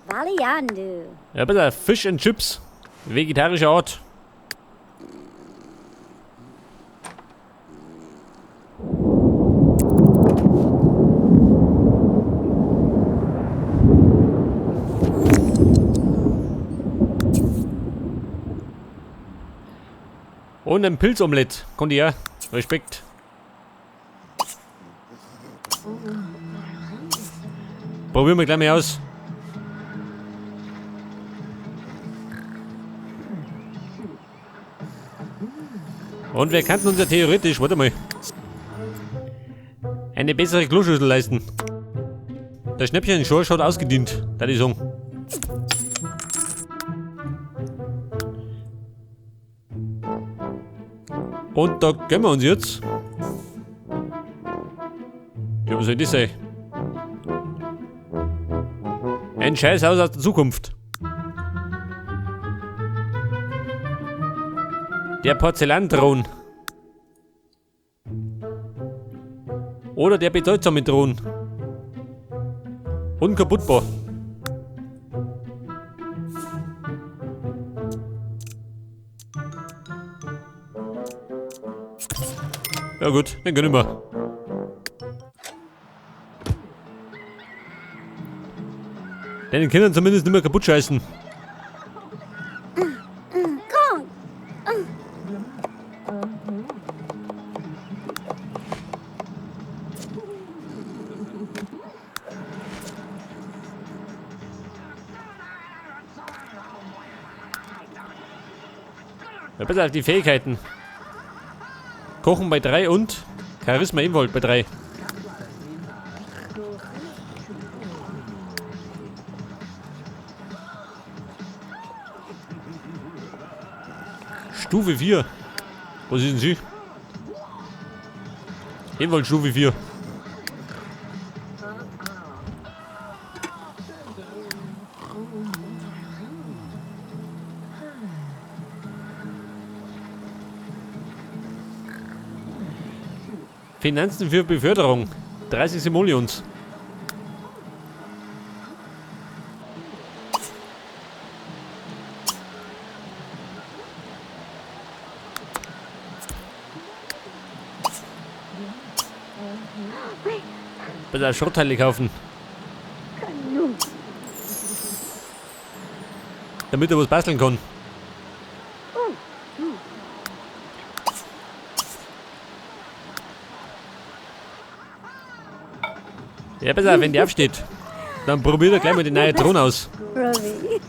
Valiandu. Ja, bitte, Fish and Chips. Vegetarische Art. Und ein Pilzomelett. Kommt ja. Respekt. Probieren wir gleich mal aus. Und wir könnten uns ja theoretisch, warte mal, eine bessere Kloschüssel leisten. Der Schnäppchen-Schorsch hat ausgedient, da die sagen. Und da gehen wir uns jetzt. Ja, was soll das sein? Ein Scheißhaus aus der Zukunft. Der Porzellanthron. Oder der bedeutsame Thron. Unkaputtbar. Ja gut, dann gönnen wir. Den Kindern zumindest nicht mehr kaputt scheißen. Ja, besser auf die Fähigkeiten. Kochen bei 3 und Charisma Involt bei 3. Stufe 4. Was ist denn sie? Involt Stufe 4. Finanzen für Beförderung. 30 Simoleons. Bitte Schrottteile kaufen. Damit er was basteln kann. Ja, besser, wenn die aufsteht. Dann probiert er gleich mal den neuen Thron aus. Ravi.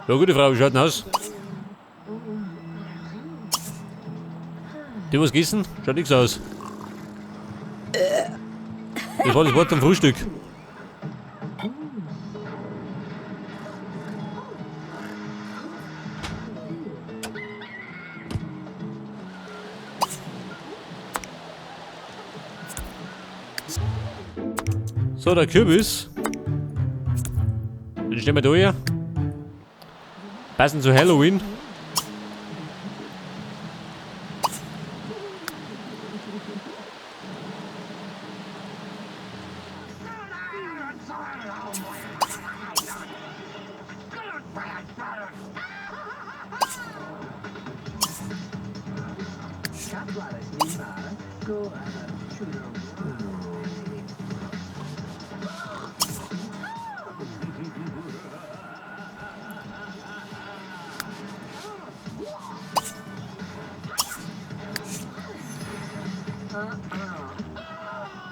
Ja, gute Frau, wie schaut denn aus? Die was gießen? Schaut nichts aus. Das war das Wort zum Frühstück. So, der Kürbis. Den stellen wir da her. Passend zu Halloween.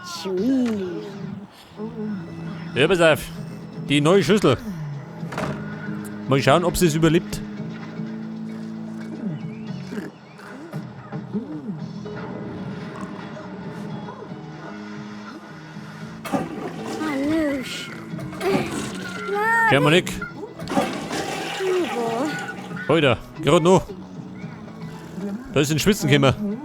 Sweet. Ja, pass auf. Die neue Schüssel. Mal schauen, ob sie es überlebt. Alush. Germanik. Heute, gerade noch. Da ist ein Schwitzen gekommen.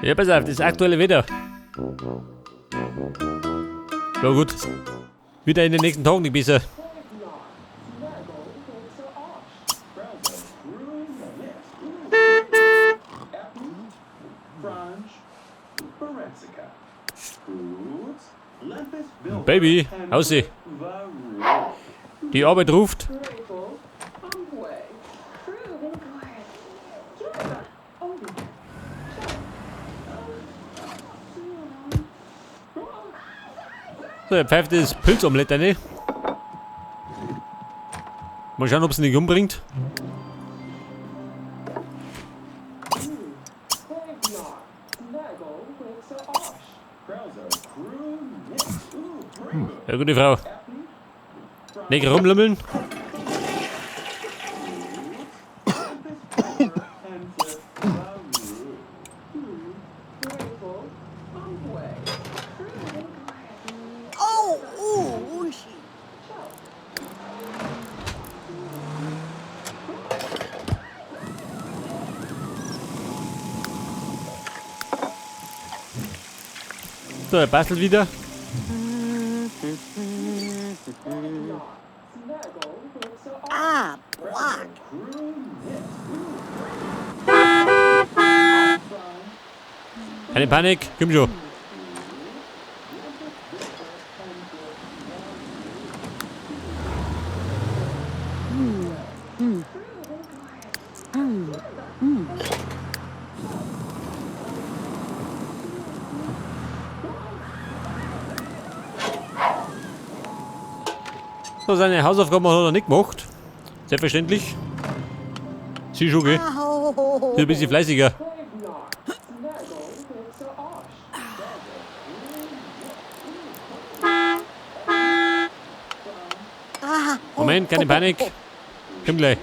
Ja, pass auf, das aktuelle Wetter. Ja gut. Wieder in den nächsten Tagen nicht besser. Baby, ausseh. Die Arbeit ruft. So, er pfeift das Pilzomelett rein. Mal schauen, ob es ihn nicht umbringt. Ja, gute Frau. Nicht rumlümmeln. So, er bastelt wieder. Ah, block. Keine Panik, komm schon. So, seine Hausaufgaben hat er nicht gemacht. Selbstverständlich. Sie schon, gell? Ist ein bisschen fleißiger. Moment, keine Panik. Komm gleich.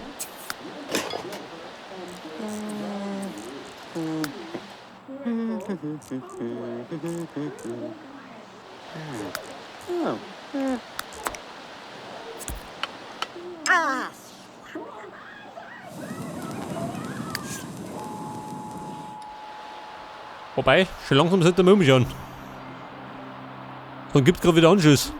Ah, Wobei, schon langsam sollte er mal umschauen. Dann gibt gerade wieder Anschuss.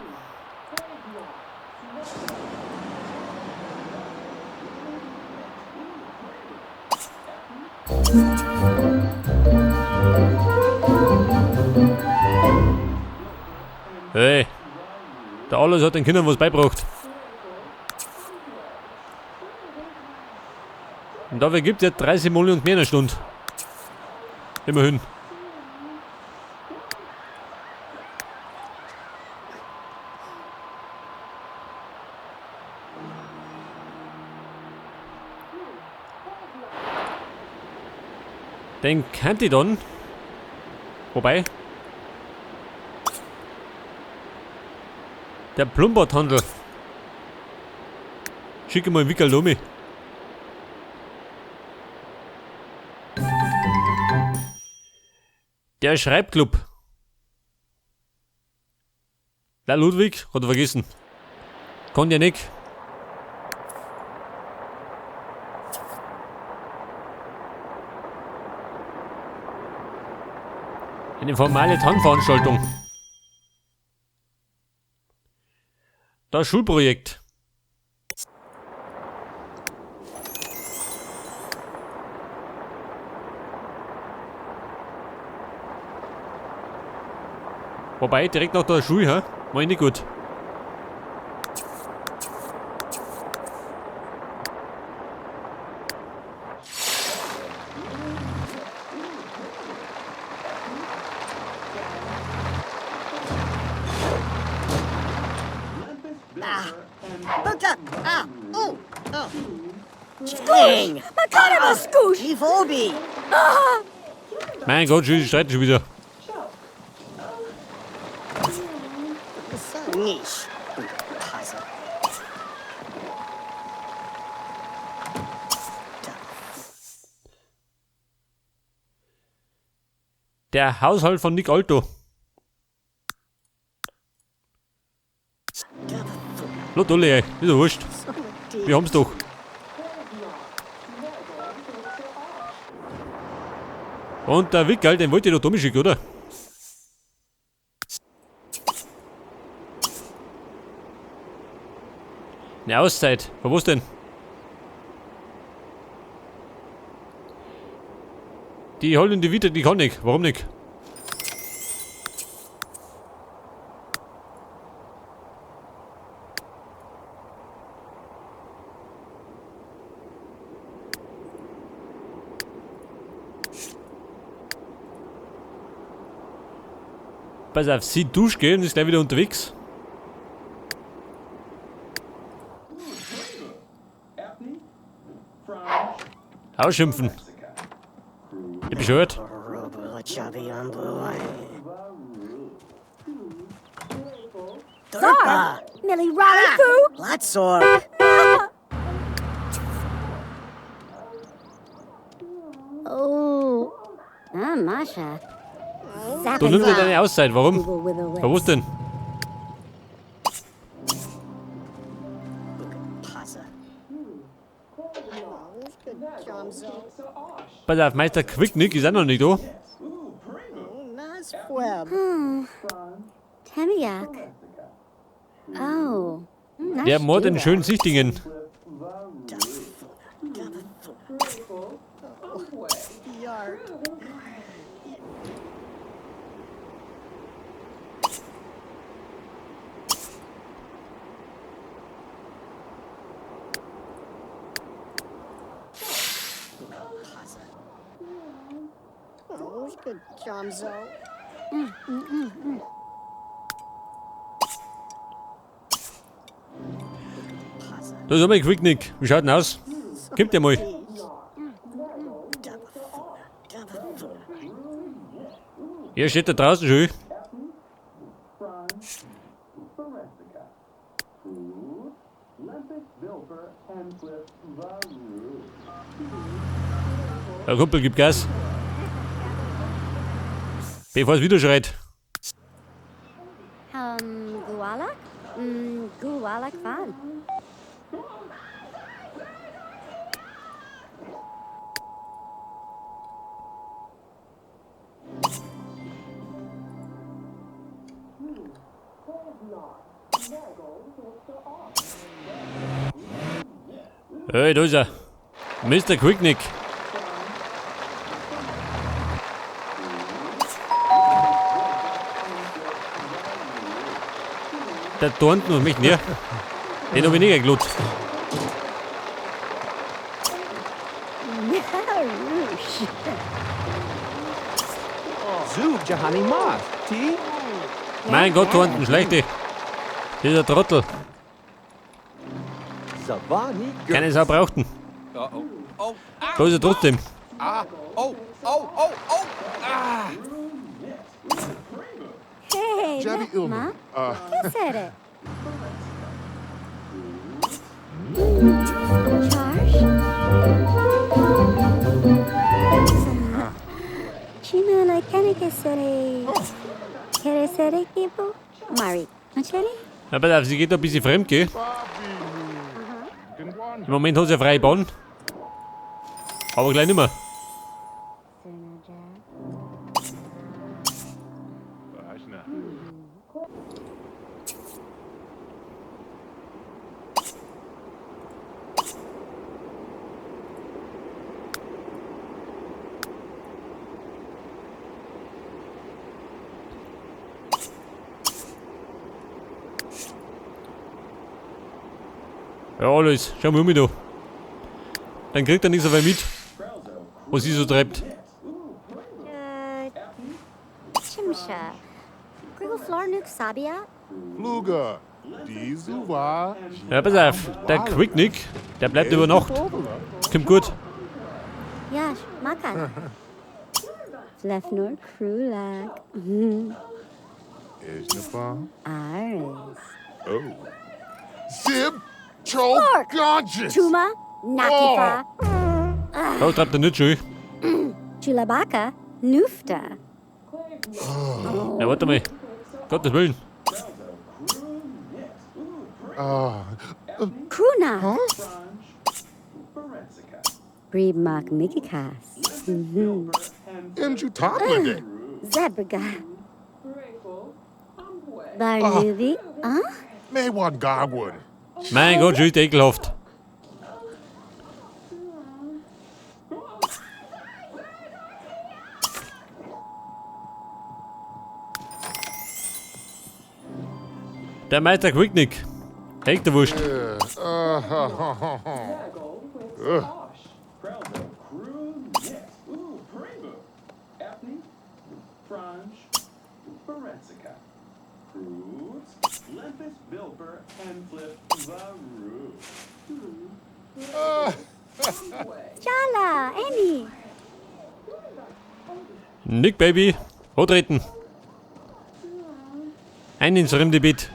Hey, der Alles hat den Kindern was beibracht. Und dafür gibt er 30 Millionen mehr in der Stunde. Immerhin. Den kennt ihr dann. Wobei. Der Plumberthandel. Schicke mal einen Wickel um. Der Schreibclub. Der Ludwig, hat er vergessen. Kann ja nicht. Eine formale Tanzveranstaltung. Das Schulprojekt. Wobei, direkt nach der Schule, ha? Mach ich nicht gut. Buka. Ah, oh, oh. Dang, Makana Scoosh. Evobi. Mein Gott, die streiten schon wieder. Nicht. Puzzle. Der Haushalt von Nick Alto. Lotolle, ey. Ist ja wurscht. Wir haben's doch. Und der Wickel, den wollte ich doch dumm schicken, oder? Eine Auszeit. Für was denn? Die holen die wieder, die kann ich. Warum nicht? Pass auf, sie durchgehen und ist gleich wieder unterwegs. Ausschimpfen. Ich bescheuert. Dorpa! Millie Raleigh Foo! Latsor! Oh. Ah, Masha. Du nimmst dir deine Auszeit, warum? Wiggle. Für was denn? Pasa. Pass auf, Meister Quicknick ist auch noch nicht da. Nice web. Temiak. Oh. Nice Der Mord in Judah. schönen Sichtingen. Yard. Oh, good Jamzo. Da ist einmal Quicknick. Wie schaut denn aus? Gib dir mal. Er steht da draußen schon. Der Kumpel gibt Gas. Bevor es wieder schreit. Gualak? Gualak Van. Hey, da ist er. Mr. Quicknick. Der da unten und mich näher. Den hab ich nicht geglückt. Zug Jahani Moth. T? Mein Gott, da unten, schlechte. Dieser Trottel. Savani. Keine Sau brauchten. Oh, oh, Da ist er trotzdem. ah, oh, oh, oh, oh, ah. Hey, Jabby look, Ilma. Ma. Who said it? Charge? Chimela Kanekesere. Keresere Kibo? Mari. Macheri? Ja, pass auf, sie geht da ein bisschen fremd, gell? Im Moment hat sie eine freie Bahn. Aber gleich nicht mehr. Ja, alles. Schau mal um mich da. Dann kriegt er nichts auf mit, was sie so treibt. Chimsha. Griggle Flor Nuk Sabia? Fluga. Dizuwa. Ja, pass auf. Der Quicknick, der bleibt über Nacht. Kommt gut. Yash, Makan. Flefnor Krulak. Ejnapa. Aris. Oh. Zib. Chol. Fork. Gorgeous. Chuma. Nakifa. Da treibt er nicht schön. Chulabaka. Nufta. Ja, warte mal. Gottes Willen. Ah. Kruna. Breed Mak Mikikas. Inju Toplade. Zebriga. Barnuvi. Maywan Garwood. Mein Gott, schön ekelhaft. Der Meister Quicknick. Echt der Wurscht. Chala, Annie. Nick, Baby. Hotreten. Ein ins Rimdebit.